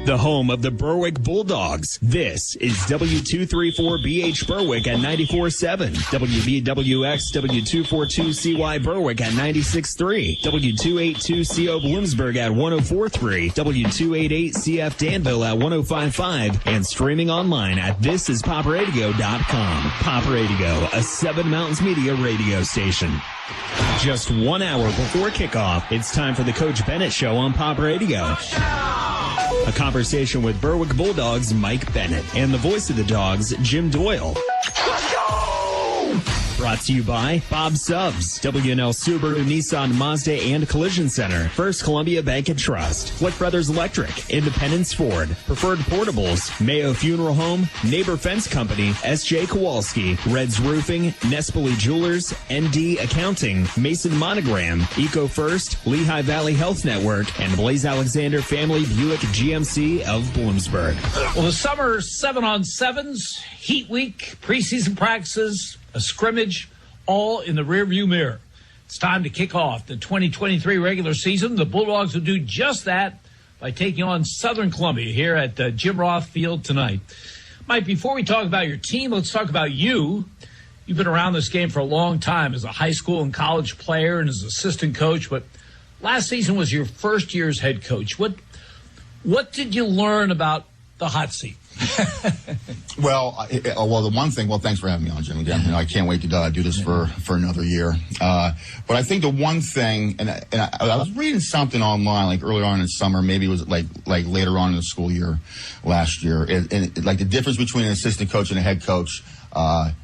The home of the Berwick Bulldogs. This is W234BH Berwick at 94.7, WBWX W242CY Berwick at 96.3, W282CO Bloomsburg at 104.3, W288CF Danville at 105.5, and streaming online at thisispopradio.com. Pop Radio, a Seven Mountains Media radio station. Just 1 hour before kickoff, it's time for the Coach Bennett Show on Pop Radio. A conversation with Berwick Bulldogs Mike Bennett and the voice of the Dogs, Jim Doyle. Let's go! Brought to you by Bob Subs, W&L Subaru, Nissan, Mazda, and Collision Center, First Columbia Bank and Trust, Flick Brothers Electric, Independence Ford, Preferred Portables, Mayo Funeral Home, Neighbor Fence Company, S.J. Kowalski, Reds Roofing, Nespoli Jewelers, ND Accounting, Mason Monogram, Eco First, Lehigh Valley Health Network, and Blaze Alexander Family Buick GMC of Bloomsburg. Well, the summer 7-on-7s, Heat Week, preseason practices, a scrimmage, all in the rearview mirror. It's time to kick off the 2023 regular season. The Bulldogs will do just that by taking on Southern Columbia here at Jim Roth Field tonight. Mike, before we talk about your team, let's talk about you. You've been around this game for a long time as a high school and college player and as assistant coach, but last season was your first year as head coach. What did you learn about the hot seat? Well, the one thing, thanks for having me on, Jim. Again, I can't wait to do this for another year. But I think the one thing, and I was reading something online, like earlier on in the summer, maybe it was like later on in the school year last year, and like the difference between an assistant coach and a head coach.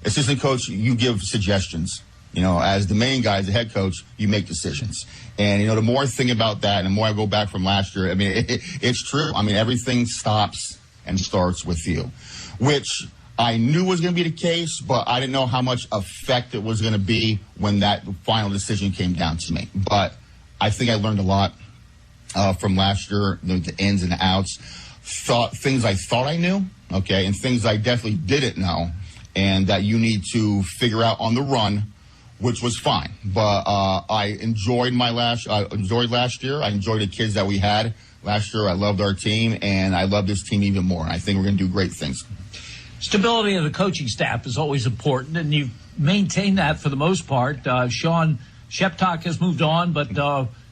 Assistant coach, you give suggestions. As the main guy, as the head coach, you make decisions. And, the more I think about that and the more I go back from last year, it's true. Everything stops and starts with you, which I knew was going to be the case, but I didn't know how much effect it was going to be when that final decision came down to me. But I think I learned a lot from last year, the ins and outs, things I thought I knew, okay, and things I definitely didn't know, and that you need to figure out on the run, which was fine. But I enjoyed last year. I enjoyed the kids that we had last year. I loved our team, and I love this team even more. And I think we're going to do great things. Stability of the coaching staff is always important, and you've maintained that for the most part. Sean Sheptock has moved on, but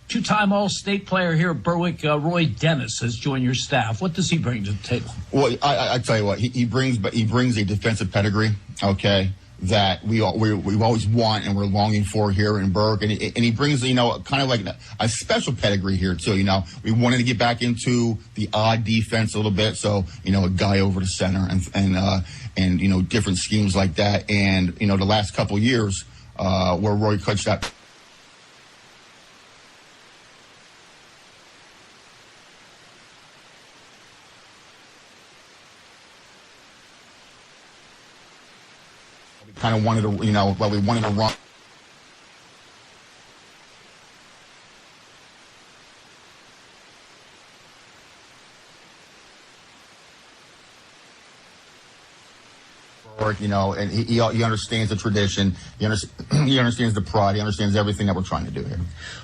two-time All-State player here at Berwick, Roy Dennis, has joined your staff. What does he bring to the table? Well, I tell you what, he brings a defensive pedigree, okay, that we always want and we're longing for here in Berwick, and he brings kind of like a special pedigree here too. We wanted to get back into the odd defense a little bit, so a guy over the center and different schemes like that. And the last couple of years where Roy coached that. Kind of wanted to, we wanted to run. And he understands the tradition. He understands the pride. He understands everything that we're trying to do here.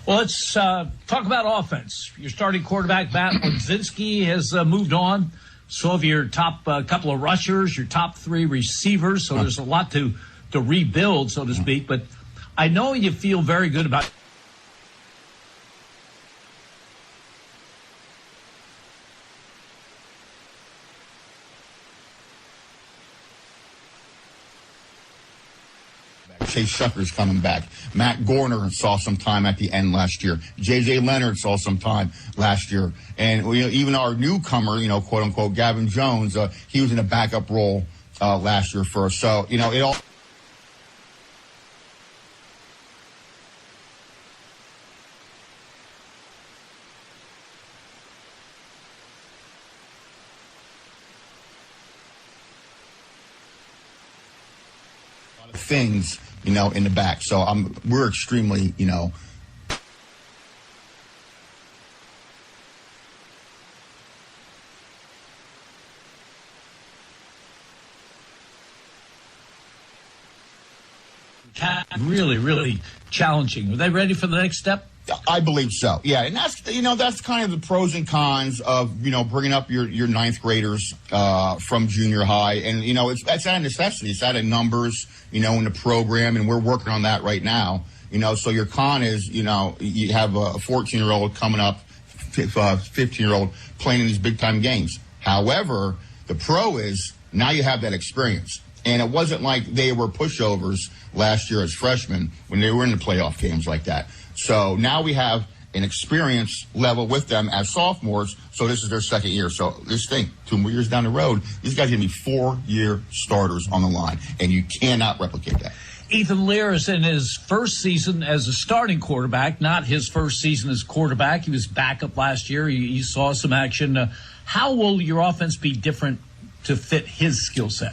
Well, let's talk about offense. Your starting quarterback, Matt Wadzinski, has moved on. So of your top couple of rushers, your top three receivers. So there's a lot to rebuild, so to speak. But I know you feel very good about Chase Shucker's coming back. Matt Gorner saw some time at the end last year. J.J. Leonard saw some time last year. And even our newcomer, quote unquote, Gavin Jones, he was in a backup role last year for us. So, it all. Things, in the back. So we're extremely, really, really challenging. Are they ready for the next step? I believe so. Yeah, and that's kind of the pros and cons of bringing up your ninth graders from junior high, and it's out of necessity. It's out of numbers, in the program, and we're working on that right now. So your con is you have a 14-year-old coming up, 15-year-old playing in these big time games. However, the pro is now you have that experience. And it wasn't like they were pushovers last year as freshmen when they were in the playoff games like that. So now we have an experience level with them as sophomores. So this is their second year. So just think, 2 more years down the road, these guys are going to be 4-year starters on the line. And you cannot replicate that. Ethan Lear is in his first season as a starting quarterback, not his first season as quarterback. He was backup last year. He saw some action. How will your offense be different to fit his skill set?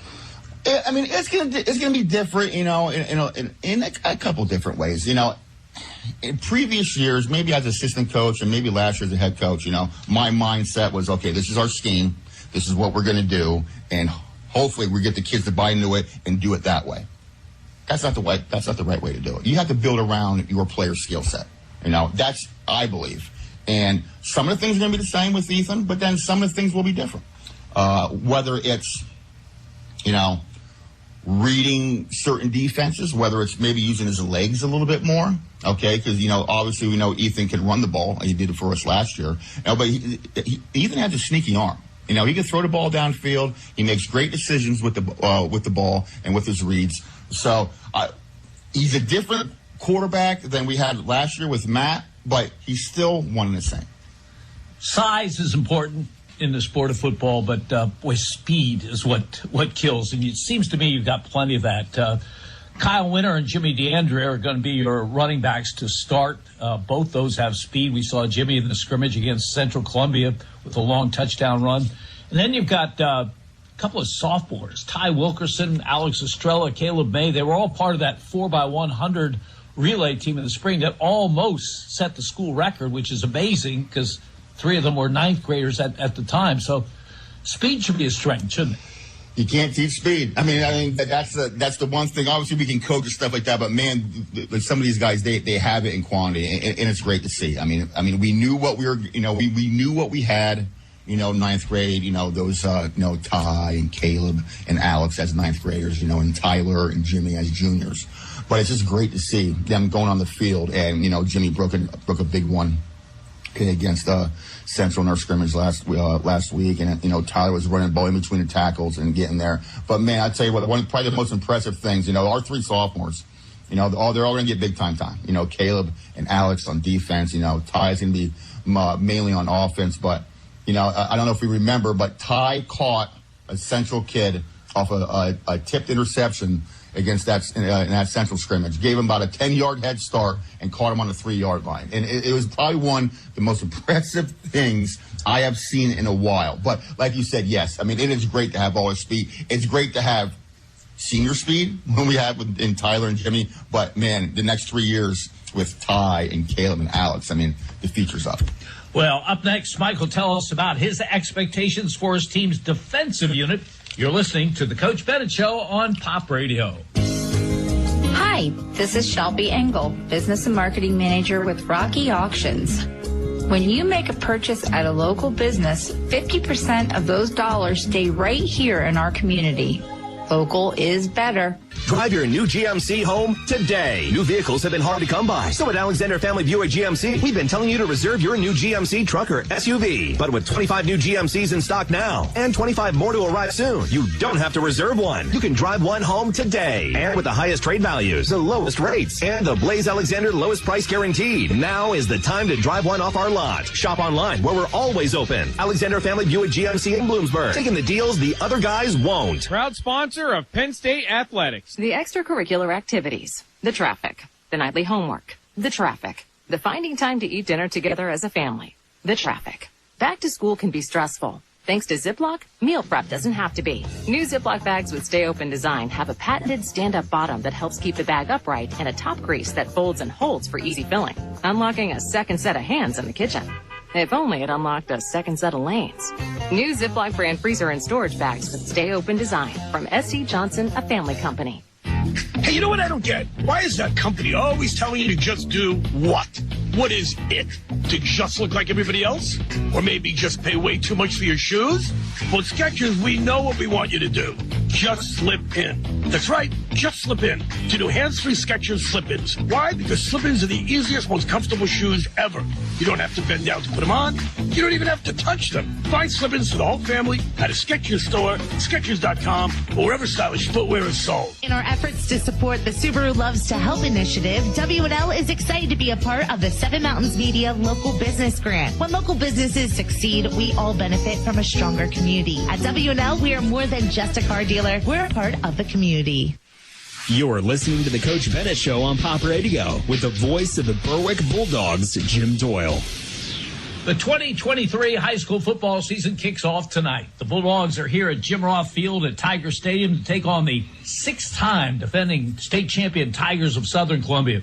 I mean, it's gonna be different, in a couple different ways. In previous years, maybe as assistant coach and maybe last year as a head coach, my mindset was, okay, this is our scheme, this is what we're gonna do, and hopefully we get the kids to buy into it and do it that way. That's not the right way to do it. You have to build around your player's skill set. That's, I believe. And some of the things are gonna be the same with Ethan, but then some of the things will be different. Whether it's, reading certain defenses, whether it's maybe using his legs a little bit more, okay? Because, obviously we know Ethan can run the ball. He did it for us last year. But Ethan has a sneaky arm. He can throw the ball downfield. He makes great decisions with the ball and with his reads. So he's a different quarterback than we had last year with Matt, but he's still one and the same. Size is important in the sport of football, but speed is what kills. And it seems to me you've got plenty of that. Kyle Winter and Jimmy DeAndre are going to be your running backs to start. Both those have speed. We saw Jimmy in the scrimmage against Central Columbia with a long touchdown run. And then you've got a couple of sophomores, Ty Wilkerson, Alex Estrella, Caleb May. They were all part of that 4x100 relay team in the spring that almost set the school record, which is amazing because 3 of them were ninth graders at the time. So speed should be a strength, shouldn't it? You can't teach speed. I mean that's the one thing. Obviously, we can coach and stuff like that, but man, some of these guys they have it in quantity, and it's great to see. I mean, we knew what we were. We knew what we had. Ninth grade. Those Ty and Caleb and Alex as ninth graders. And Tyler and Jimmy as juniors. But it's just great to see them going on the field, and Jimmy broke a big one against Central in our scrimmage last week, and Tyler was running the ball in between the tackles and getting there. But man, I tell you what, probably the most impressive things, our 3 sophomores, they're all going to get big time. Caleb and Alex on defense. Ty's going to be mainly on offense. But I don't know if we remember, but Ty caught a Central kid off a tipped interception against that in that Central scrimmage, gave him about a 10-yard head start and caught him on the 3-yard line. And it was probably one of the most impressive things I have seen in a while. But like you said, yes, it is great to have all his speed. It's great to have senior speed when we have in Tyler and Jimmy. But, man, the next 3 years with Ty and Caleb and Alex, the future's up. Well, up next, Mike will tell us about his expectations for his team's defensive unit. You're listening to the Coach Bennett Show on Pop Radio. Hi, this is Shelby Engel, Business and Marketing Manager with Rocky Auctions. When you make a purchase at a local business, 50% of those dollars stay right here in our community. Local is better. Drive your new GMC home today. New vehicles have been hard to come by. So at Alexander Family Buick GMC, we've been telling you to reserve your new GMC truck or SUV. But with 25 new GMCs in stock now and 25 more to arrive soon, you don't have to reserve one. You can drive one home today. And with the highest trade values, the lowest rates, and the Blaze Alexander lowest price guaranteed, now is the time to drive one off our lot. Shop online where we're always open. Alexander Family Buick GMC in Bloomsburg. Taking the deals the other guys won't. Proud sponsor of Penn State Athletics. The extracurricular activities, the traffic, the nightly homework, the traffic, the finding time to eat dinner together as a family, the traffic. Back to school can be stressful. Thanks to Ziploc, meal prep doesn't have to be. New Ziploc bags with Stay Open design have a patented stand-up bottom that helps keep the bag upright and a top crease that folds and holds for easy filling, unlocking a second set of hands in the kitchen. If only it unlocked a second set of lanes. New Ziploc brand freezer and storage bags with Stay Open design from S.C. Johnson, a family company. Hey, you know what I don't get? Why is that company always telling you to just do what? What is it? To just look like everybody else? Or maybe just pay way too much for your shoes? Well, at Skechers, we know what we want you to do. Just slip in. That's right, just slip in to do hands-free Skechers slip-ins. Why? Because slip-ins are the easiest, most comfortable shoes ever. You don't have to bend down to put them on. You don't even have to touch them. Find slip-ins for the whole family at a Skechers store, Skechers.com, or wherever stylish footwear is sold. In our efforts to support the Subaru Loves to Help initiative, W&L is excited to be a part of the Seven Mountains Media Local Business Grant. When local businesses succeed, we all benefit from a stronger community. At W&L, we are more than just a car dealer. We're a part of the community. You're listening to the Coach Bennett Show on Pop Radio with the voice of the Berwick Bulldogs, Jim Doyle. The 2023 high school football season kicks off tonight. The Bulldogs are here at Jim Roth Field at Tiger Stadium to take on the six-time defending state champion Tigers of Southern Columbia.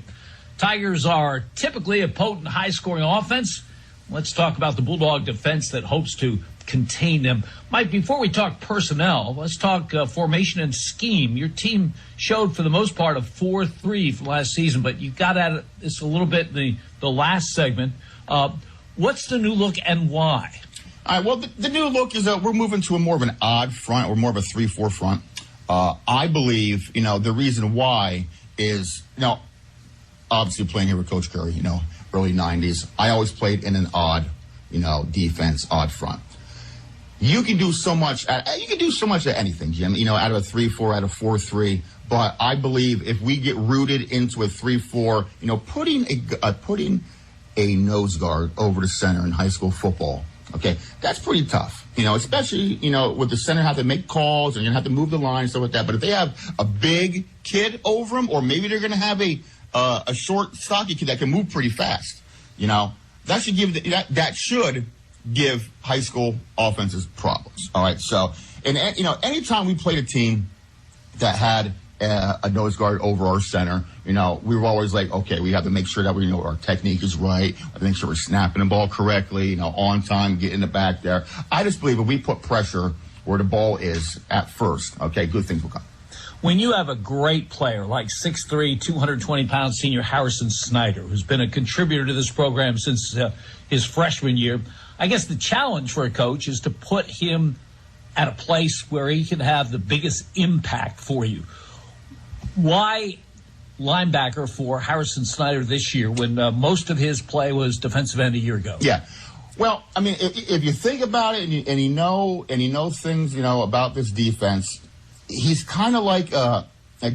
Tigers are typically a potent high-scoring offense. Let's talk about the Bulldog defense that hopes to contain them. Mike, before we talk personnel, let's talk formation and scheme. Your team showed for the most part a 4-3 from last season, but you got at this a little bit in the last segment. What's the new look and why? All right, well, the new look is we're moving to a more of an odd front. We're more of a 3-4 front. I believe, the reason why is, obviously playing here with Coach Curry, early 90s. I always played in an odd, defense, odd front. You can do so much at anything, Jim, out of a 3-4, out of 4-3. But I believe if we get rooted into a 3-4, putting a nose guard over the center in high school football, okay, that's pretty tough, especially, with the center have to make calls and you're going to have to move the line, stuff like that. But if they have a big kid over them, or maybe they're going to have a short, stocky kid that can move pretty fast, that should give high school offenses problems. All right. So, anytime we played a team that had a nose guard over our center, we were always like, okay, we have to make sure that our technique is right. I make sure we're snapping the ball correctly, on time, getting the back there. I just believe if we put pressure where the ball is at first, okay, good things will come. When you have a great player like 6'3", 220-pound senior Harrison Snyder, who's been a contributor to this program since his freshman year, I guess the challenge for a coach is to put him at a place where he can have the biggest impact for you. Why linebacker for Harrison Snyder this year when most of his play was defensive end a year ago? Yeah. Well, I mean, if you think about it and you know things, about this defense, he's kind of like a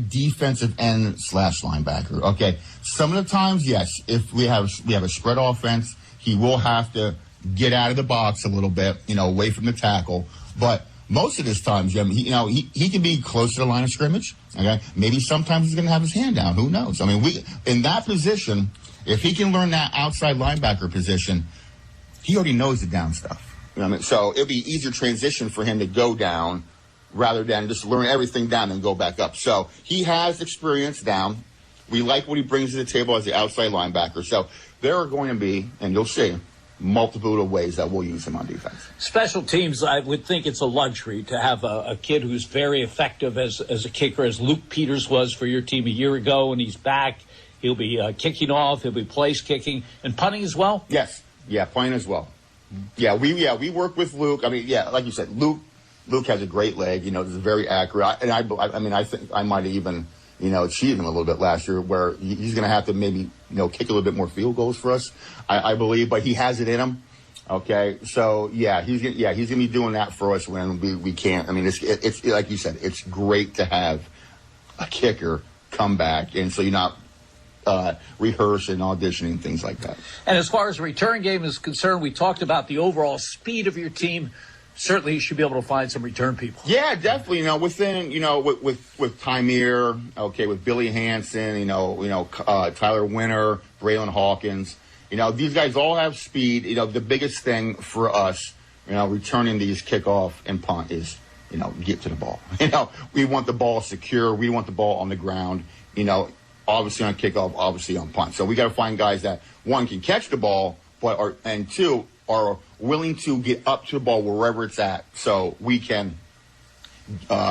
defensive end / linebacker. Okay. Some of the times, yes, if we have a spread offense, he will have to get out of the box a little bit, away from the tackle. But most of this time, Jim, he can be close to the line of scrimmage. Okay. Maybe sometimes he's going to have his hand down. Who knows? I mean, in that position, if he can learn that outside linebacker position, he already knows the down stuff. So it'll be easier transition for him to go down rather than just learn everything down and go back up. So he has experience down. We like what he brings to the table as the outside linebacker. So there are going to be, and you'll see, multiple of ways that we'll use him on defense. Special teams, I would think it's a luxury to have a kid who's very effective as a kicker, as Luke Peters was for your team a year ago, and he's back. He'll be kicking off. He'll be place kicking and punting as well. Yes, yeah, punting as well. Yeah, we work with Luke. I mean, yeah, like you said, Luke has a great leg. He's very accurate. And I think I might have even cheated him a little bit last year, where he's going to have to maybe kick a little bit more field goals for us. I believe, but he has it in him. Okay, so he's gonna be doing that for us when we can't. I mean, it's like you said, it's great to have a kicker come back, and so you're not rehearsing, auditioning, things like that. And as far as the return game is concerned, we talked about the overall speed of your team. Certainly, you should be able to find some return people. Yeah, definitely. Within with Tymir, okay, with Billy Hansen, Tyler Winter, Braylon Hawkins. These guys all have speed. The biggest thing for us, returning these kickoff and punt is, get to the ball. We want the ball secure. We want the ball on the ground. Obviously on kickoff, obviously on punt. So we got to find guys that, one, can catch the ball, and two, are willing to get up to the ball wherever it's at, so we can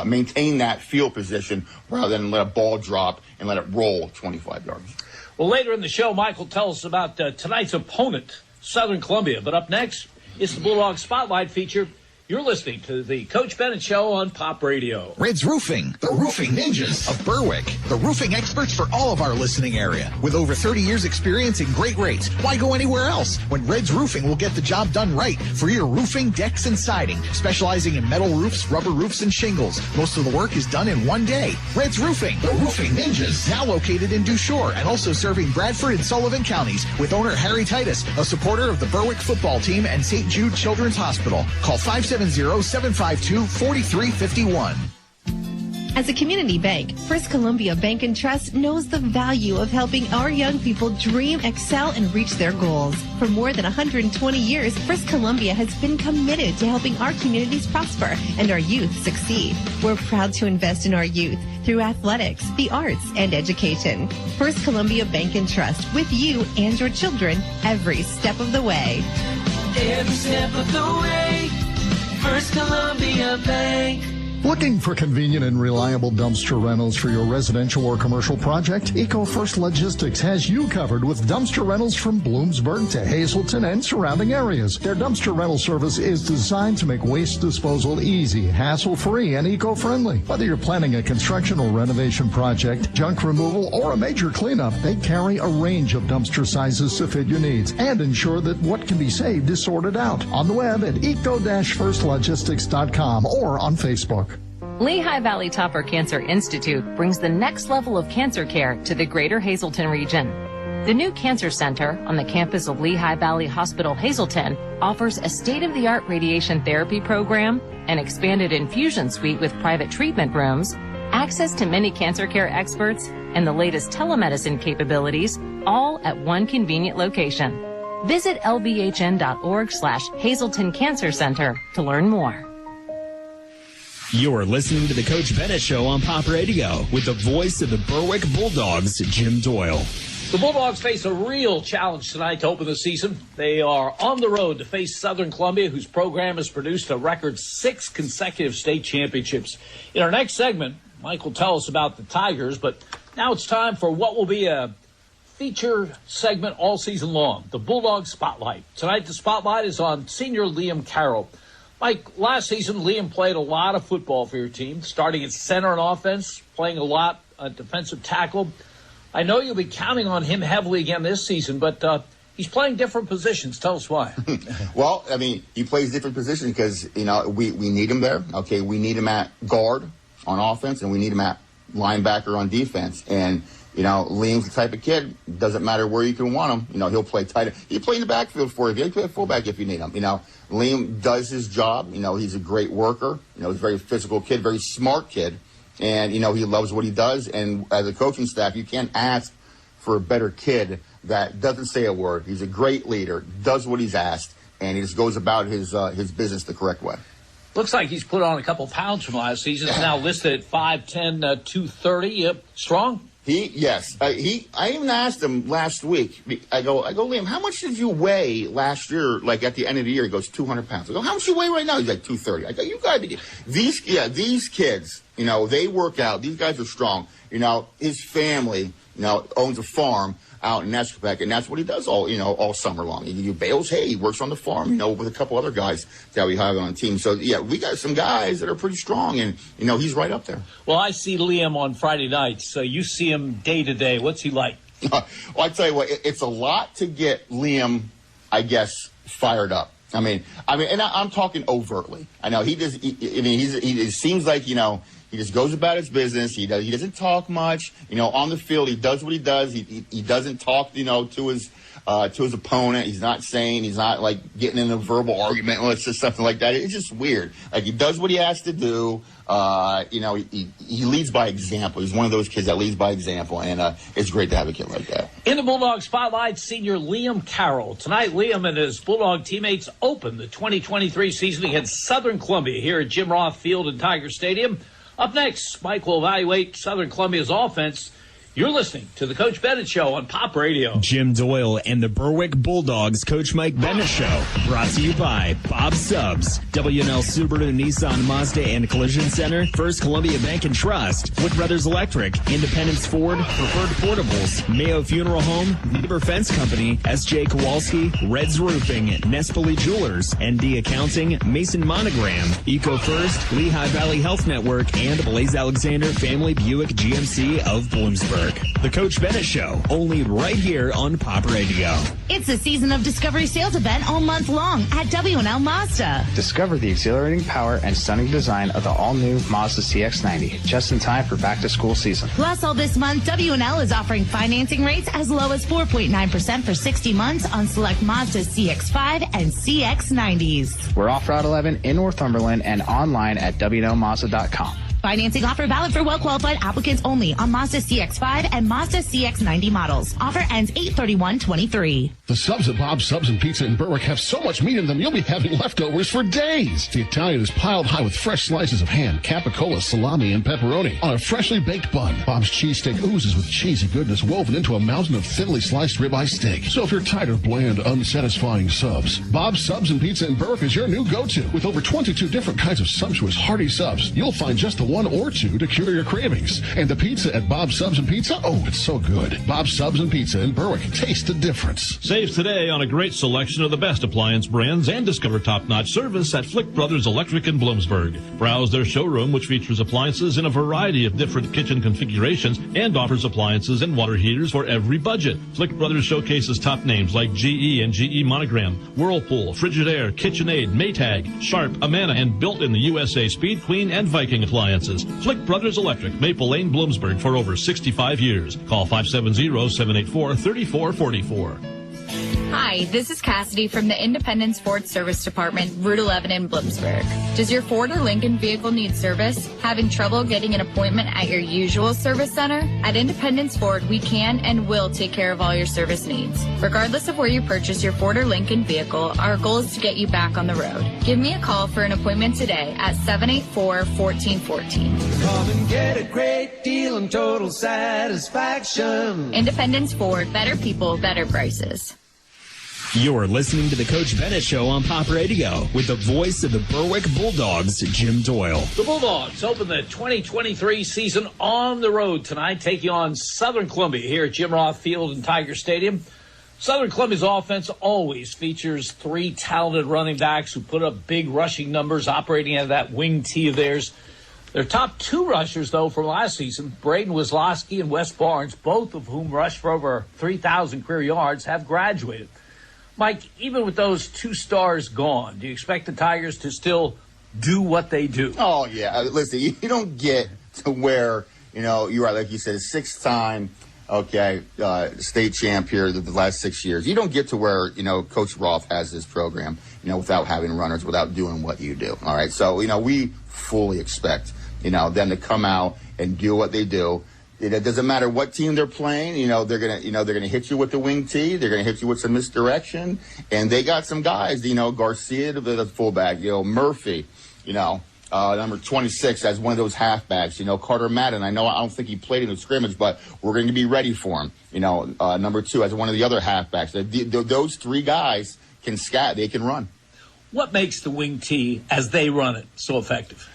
maintain that field position rather than let a ball drop and let it roll 25 yards. Well, later in the show, Mike will tell us about tonight's opponent, Southern Columbia. But up next, it's the Bulldog Spotlight feature. You're listening to the Coach Bennett Show on Pop Radio. Red's Roofing, the roofing ninjas of Berwick. The roofing experts for all of our listening area. With over 30 years experience and great rates, why go anywhere else when Red's Roofing will get the job done right for your roofing, decks, and siding. Specializing in metal roofs, rubber roofs, and shingles. Most of the work is done in one day. Red's Roofing, the roofing ninjas. Now located in Dushore and also serving Bradford and Sullivan counties with owner Harry Titus, a supporter of the Berwick football team and St. Jude Children's Hospital. Call 570-752-4351. As a community bank, First Columbia Bank and Trust knows the value of helping our young people dream, excel, and reach their goals. For more than 120 years, First Columbia has been committed to helping our communities prosper and our youth succeed. We're proud to invest in our youth through athletics, the arts, and education. First Columbia Bank and Trust, with you and your children every step of the way. Every step of the way, First Columbia Bank. Looking for convenient and reliable dumpster rentals for your residential or commercial project? EcoFirst Logistics has you covered with dumpster rentals from Bloomsburg to Hazleton and surrounding areas. Their dumpster rental service is designed to make waste disposal easy, hassle-free, and eco-friendly. Whether you're planning a construction or renovation project, junk removal, or a major cleanup, they carry a range of dumpster sizes to fit your needs and ensure that what can be saved is sorted out. On the web at eco-firstlogistics.com or on Facebook. Lehigh Valley Topper Cancer Institute brings the next level of cancer care to the greater Hazleton region. The new Cancer Center on the campus of Lehigh Valley Hospital Hazleton offers a state-of-the-art radiation therapy program, an expanded infusion suite with private treatment rooms, access to many cancer care experts, and the latest telemedicine capabilities, all at one convenient location. Visit lbhn.org/Hazleton Cancer Center to learn more. You're listening to the Coach Bennett Show on Pop Radio with the voice of the Berwick Bulldogs, Jim Doyle. The Bulldogs face a real challenge tonight to open the season. They are on the road to face Southern Columbia, whose program has produced a record 6 consecutive state championships. In our next segment, Mike will tell us about the Tigers, but now it's time for what will be a feature segment all season long, the Bulldog Spotlight. Tonight, the Spotlight is on senior Liam Carroll. Mike, last season, Liam played a lot of football for your team, starting at center and offense, playing a lot at defensive tackle. I know you'll be counting on him heavily again this season, but he's playing different positions. Tell us why. Well, I mean, he plays different positions because, you know, we need him there. Okay, we need him at guard on offense, and we need him at linebacker on defense. And, you know, Liam's the type of kid, doesn't matter where you can want him. You know, he'll play tight. He'll play in the backfield for you. He'll play fullback if you need him. You know, Liam does his job. You know, he's a great worker. You know, he's a very physical kid, very smart kid. And, you know, he loves what he does. And as a coaching staff, you can't ask for a better kid that doesn't say a word. He's a great leader, does what he's asked, and he just goes about his business the correct way. Looks like he's put on a couple pounds from last season. He's now listed at 5'10", 230. Strong? Yes. I even asked him last week. I go, Liam, how much did you weigh last year, like at the end of the year? He goes, 200 pounds. I go, how much do you weigh right now? He's like, 230. I go, you got to get these kids, you know, they work out. These guys are strong. You know, his family, you know, owns a farm out in Nesquebec, and that's what he does all summer long. He bales hay, he works on the farm, you know, with a couple other guys that we have on the team. So, yeah, we got some guys that are pretty strong, and, you know, he's right up there. Well, I see Liam on Friday nights, so you see him day to day. What's he like? Well, I tell you what, it's a lot to get Liam, I guess, fired up. I mean, and I'm talking overtly. I know he seems like, you know, he just goes about his business. He doesn't talk much. You know, on the field, he does what he does. He doesn't talk, you know, to his opponent. He's not like getting in a verbal argument or just something like that. It's just weird. Like, he does what he has to do. You know, he leads by example. He's one of those kids that leads by example, and it's great to have a kid like that. In the Bulldog Spotlight, senior Liam Carroll. Tonight, Liam and his Bulldog teammates open the 2023 season against Southern Columbia here at Jim Roth Field and Tiger Stadium. Up next, Mike will evaluate Southern Columbia's offense You're listening to the Coach Bennett Show on Pop Radio. Jim Doyle and the Berwick Bulldogs Coach Mike Bennett Show. Brought to you by Bob Subs, W&L Subaru, Nissan, Mazda, and Collision Center, First Columbia Bank and Trust, Wood Brothers Electric, Independence Ford, Preferred Portables, Mayo Funeral Home, Neighbor Fence Company, S.J. Kowalski, Reds Roofing, Nespoli Jewelers, ND Accounting, Mason Monogram, Eco First, Lehigh Valley Health Network, and Blaze Alexander Family Buick GMC of Bloomsburg. The Coach Bennett Show, only right here on Pop Radio. It's the Season of Discovery sales event all month long at W&L Mazda. Discover the exhilarating power and stunning design of the all-new Mazda CX-90, just in time for back-to-school season. Plus, all this month, W&L is offering financing rates as low as 4.9% for 60 months on select Mazda CX-5 and CX-90s. We're off Route 11 in Northumberland and online at WNLMazda.com. Financing offer valid for well-qualified applicants only on Mazda CX-5 and Mazda CX-90 models. Offer ends 8/31/23. The subs at Bob's Subs and Pizza in Berwick have so much meat in them, you'll be having leftovers for days. The Italian is piled high with fresh slices of ham, capicola, salami, and pepperoni on a freshly baked bun. Bob's cheesesteak oozes with cheesy goodness woven into a mountain of thinly sliced ribeye steak. So if you're tired of bland, unsatisfying subs, Bob's Subs and Pizza in Berwick is your new go-to. With over 22 different kinds of sumptuous, hearty subs, you'll find just the one or two to cure your cravings. And the pizza at Bob's Subs and Pizza, oh, it's so good. Bob's Subs and Pizza in Berwick. Taste the difference. Save today on a great selection of the best appliance brands and discover top-notch service at Flick Brothers Electric in Bloomsburg. Browse their showroom, which features appliances in a variety of different kitchen configurations and offers appliances and water heaters for every budget. Flick Brothers showcases top names like GE and GE Monogram, Whirlpool, Frigidaire, KitchenAid, Maytag, Sharp, Amana, and built in the USA Speed Queen and Viking appliances. Flick Brothers Electric, Maple Lane, Bloomsburg for over 65 years. Call 570-784-3444. Hi, this is Cassidy from the Independence Ford Service Department, Route 11 in Bloomsburg. Does your Ford or Lincoln vehicle need service? Having trouble getting an appointment at your usual service center? At Independence Ford, we can and will take care of all your service needs. Regardless of where you purchase your Ford or Lincoln vehicle, our goal is to get you back on the road. Give me a call for an appointment today at 784-1414. Come and get a great deal and total satisfaction. Independence Ford, better people, better prices. You're listening to the Coach Bennett Show on Pop Radio with the voice of the Berwick Bulldogs, Jim Doyle. The Bulldogs open the 2023 season on the road tonight, taking on Southern Columbia here at Jim Roth Field and Tiger Stadium. Southern Columbia's offense always features three talented running backs who put up big rushing numbers operating out of that wing T of theirs. Their top two rushers, though, from last season, Braden Wisloski and Wes Barnes, both of whom rushed for over 3,000 career yards, have graduated. Mike, even with those two stars gone, do you expect the Tigers to still do what they do? Oh, yeah. Listen, you don't get to where, you are, like you said, a six-time, state champ here the last 6 years. You don't get to where, Coach Roth has this program, without having runners, without doing what you do. All right. So, we fully expect, them to come out and do what they do. It doesn't matter what team they're playing. They're gonna hit you with the wing T. They're gonna hit you with some misdirection, and they got some guys. Garcia, the fullback. Murphy. Number 26 as one of those halfbacks. Carter Madden. I don't think he played in the scrimmage, but we're going to be ready for him. Number 2 as one of the other halfbacks. Those three guys can scat. They can run. What makes the wing T as they run it so effective?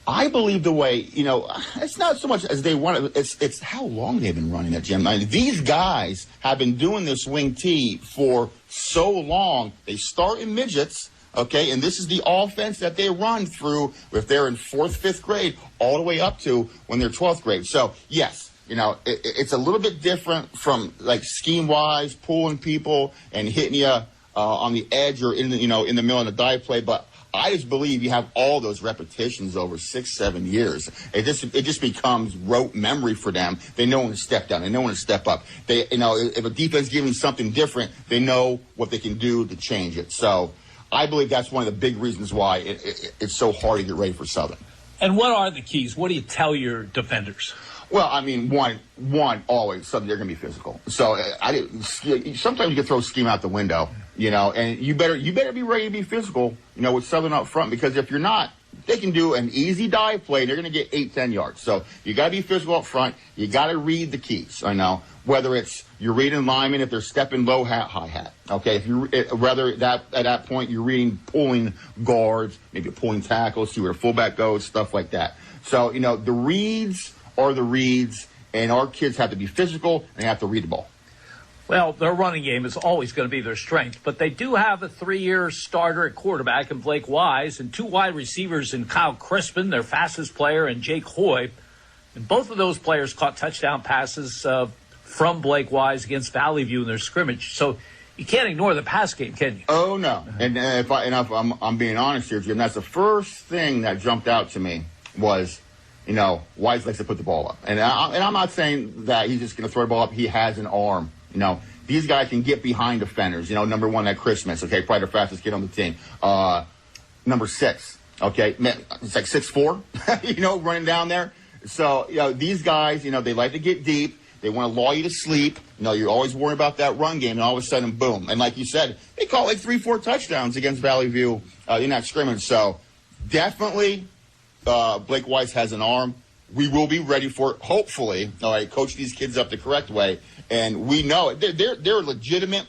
I believe the way, it's not so much as they want it, it's how long they've been running that, Jim. I mean, these guys have been doing this wing T for so long. They start in midgets, and this is the offense that they run through if they're in 4th, 5th grade, all the way up to when they're 12th grade. So, yes, it's a little bit different from, scheme-wise, pulling people and hitting you on the edge or in the middle of the dive play, but I just believe you have all those repetitions over 6-7 years. It just becomes rote memory for them. They know when to step down. They know when to step up. If a defense gives them something different, they know what they can do to change it. So I believe that's one of the big reasons why it's so hard to get ready for Southern. And what are the keys? What do you tell your defenders? Well, I mean, one always, so they're going to be physical. So sometimes you can throw scheme out the window, and you better be ready to be physical, with Southern up front, because if you're not, they can do an easy dive play, and they're going to get 8-10 yards. So you got to be physical up front. You got to read the keys. I know whether it's you're reading linemen if they're stepping low hat, high hat. Okay, if you rather that at that point you're reading pulling guards, maybe pulling tackles, see where the fullback goes, stuff like that. So the reads are the reads, and our kids have to be physical and they have to read the ball. Well, their running game is always going to be their strength, but they do have a 3-year starter at quarterback in Blake Wise and 2 wide receivers in Kyle Crispin, their fastest player, and Jake Hoy. And both of those players caught touchdown passes from Blake Wise against Valley View in their scrimmage. So you can't ignore the pass game, can you? Oh, no. And if I'm being honest here, Jim, that's the first thing that jumped out to me was, Wise likes to put the ball up. And I'm not saying that he's just going to throw the ball up. He has an arm. These guys can get behind defenders. Number 1 at Christmas, okay, probably the fastest kid on the team. Number 6, okay, it's like 6'4", running down there. So, these guys, they like to get deep. They want to lull you to sleep. You're always worried about that run game, and all of a sudden, boom. And like you said, they caught like 3-4 touchdowns against Valley View in that scrimmage. So, definitely, Blake Wise has an arm. We will be ready for it, hopefully. All right, coach these kids up the correct way. And we know they're a legitimate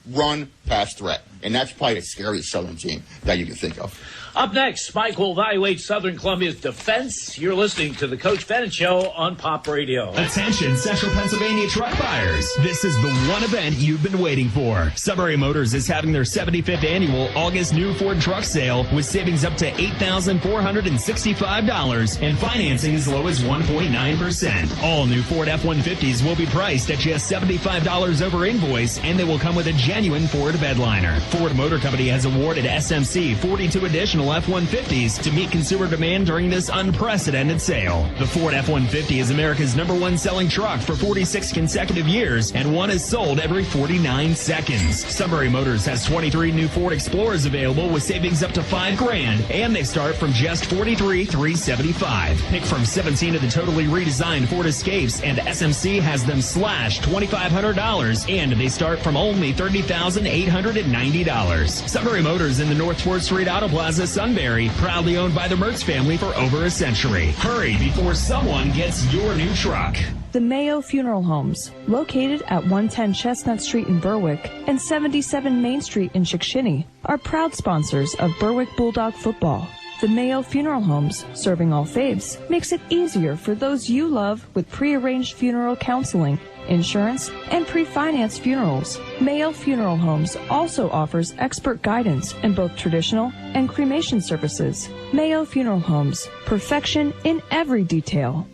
run-pass threat. And that's probably the scariest Southern team that you can think of. Up next, Mike will evaluate Southern Columbia's defense. You're listening to the Coach Bennett Show on Pop Radio. Attention, Central Pennsylvania truck buyers. This is the one event you've been waiting for. Sudbury Motors is having their 75th annual August new Ford truck sale with savings up to $8,465 and financing as low as 1.9%. All new Ford F-150s will be priced at just $75 over invoice, and they will come with a genuine Ford bedliner. Ford Motor Company has awarded SMC 42 additional F-150s to meet consumer demand during this unprecedented sale. The Ford F-150 is America's #1 selling truck for 46 consecutive years, and one is sold every 49 seconds. Sudbury Motors has 23 new Ford Explorers available with savings up to $5,000, and they start from just $43,375. Pick from 17 of the totally redesigned Ford Escapes, and SMC has them slashed $2,500, and they start from only $30,890. Sudbury Motors in the North 4th Street Auto Plaza, Sunbury, proudly owned by the Mertz family for over a century. Hurry before someone gets your new truck. The Mayo Funeral Homes, located at 110 Chestnut Street in Berwick and 77 Main Street in Chickashinny, are proud sponsors of Berwick Bulldog football. The Mayo Funeral Homes, serving all faiths, makes it easier for those you love with pre-arranged funeral counseling, insurance, and pre-financed funerals. Mayo Funeral Homes also offers expert guidance in both traditional and cremation services. Mayo Funeral Homes, perfection in every detail.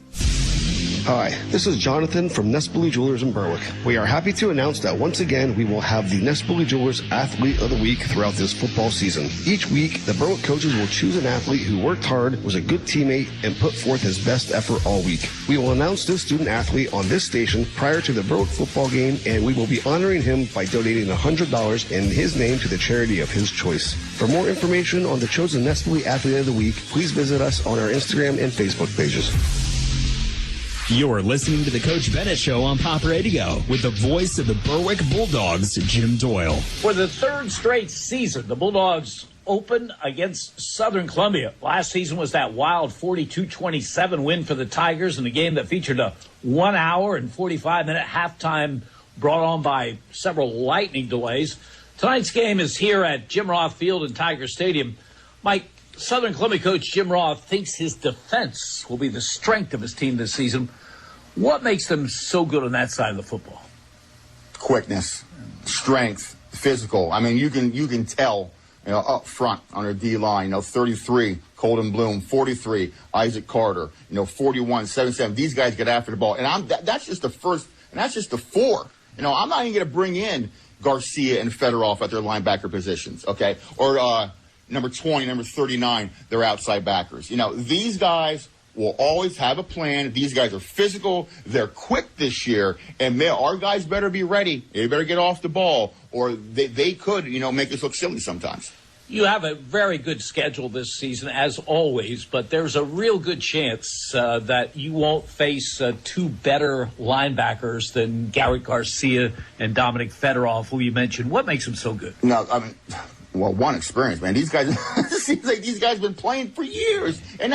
Hi, this is Jonathan from Nespoli Jewelers in Berwick. We are happy to announce that once again we will have the Nespoli Jewelers Athlete of the Week throughout this football season. Each week, the Berwick coaches will choose an athlete who worked hard, was a good teammate, and put forth his best effort all week. We will announce this student athlete on this station prior to the Berwick football game, and we will be honoring him by donating $100 in his name to the charity of his choice. For more information on the chosen Nespoli Athlete of the Week, please visit us on our Instagram and Facebook pages. You're listening to the Coach Bennett Show on Pop Radio with the voice of the Berwick Bulldogs, Jim Doyle. For the 3rd straight season, the Bulldogs open against Southern Columbia. Last season was that wild 42-27 win for the Tigers in a game that featured a 1 hour and 45-minute halftime brought on by several lightning delays. Tonight's game is here at Jim Roth Field in Tiger Stadium. Mike, Southern Columbia coach Jim Roth thinks his defense will be the strength of his team this season. What makes them so good on that side of the football? Quickness, strength, physical. I mean, you can tell, up front on their D-line, 33, Colton Bloom, 43, Isaac Carter, 41, 77. These guys get after the ball. And that's just the first, and that's just the 4. I'm not even going to bring in Garcia and Fedorov at their linebacker positions, okay? Or number 20, number 39, they're outside backers. These guys will always have a plan. These guys are physical. They're quick this year. And our guys better be ready. They better get off the ball, or they could, make us look silly sometimes. You have a very good schedule this season, as always, but there's a real good chance that you won't face 2 better linebackers than Garrett Garcia and Dominic Fedorov, who you mentioned. What makes them so good? No, I mean, one experience, man. These guys, it seems like these guys have been playing for years, and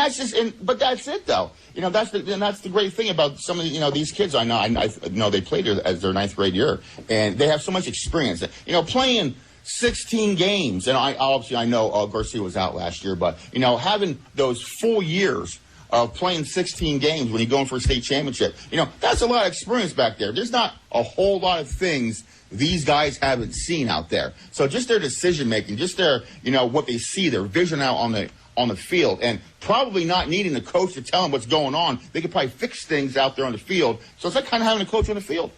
but that's it, though. That's the great thing about some of the, these kids. I know they played as their 9th grade year, and they have so much experience. Playing 16 games, and I know Garcia was out last year, but having those full years of playing 16 games when you're going for a state championship, that's a lot of experience back there. There's not a whole lot of things these guys haven't seen out there. So just their decision making, just their, what they see, their vision out on the field, and probably not needing the coach to tell them what's going on. They could probably fix things out there on the field. So it's like kind of having a coach on the field.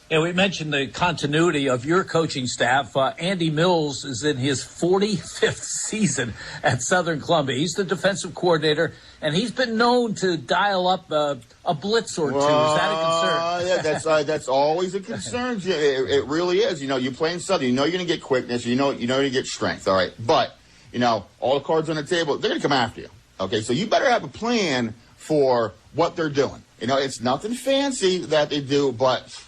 Yeah, we mentioned the continuity of your coaching staff. Andy Mills is in his 45th season at Southern Columbia. He's the defensive coordinator, and he's been known to dial up a blitz or two. Is that a concern? Yeah, that's always a concern. It really is. You play in Southern, you're going to get quickness. You're going to get strength. All right, but all the cards on the table, they're going to come after you. Okay, so you better have a plan for what they're doing. It's nothing fancy that they do, but.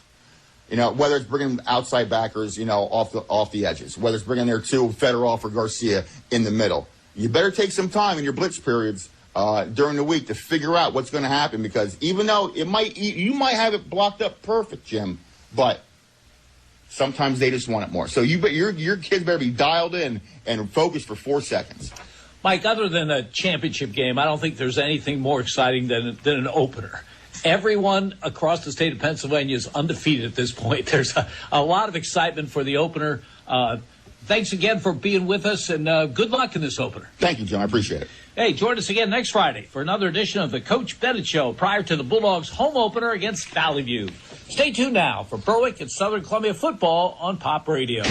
Whether it's bringing outside backers, off the edges, whether it's bringing their 2 Fedorov or Garcia in the middle, you better take some time in your blitz periods during the week to figure out what's going to happen, because even though you might have it blocked up perfect, Jim, but sometimes they just want it more. So your kids better be dialed in and focused for 4 seconds. Mike, other than a championship game, I don't think there's anything more exciting than an opener. Everyone across the state of Pennsylvania is undefeated at this point. There's a lot of excitement for the opener. Thanks again for being with us, and good luck in this opener. Thank you, Jim. I appreciate it. Hey, join us again next Friday for another edition of the Coach Bennett Show prior to the Bulldogs' home opener against Valley View. Stay tuned now for Berwick and Southern Columbia football on Pop Radio.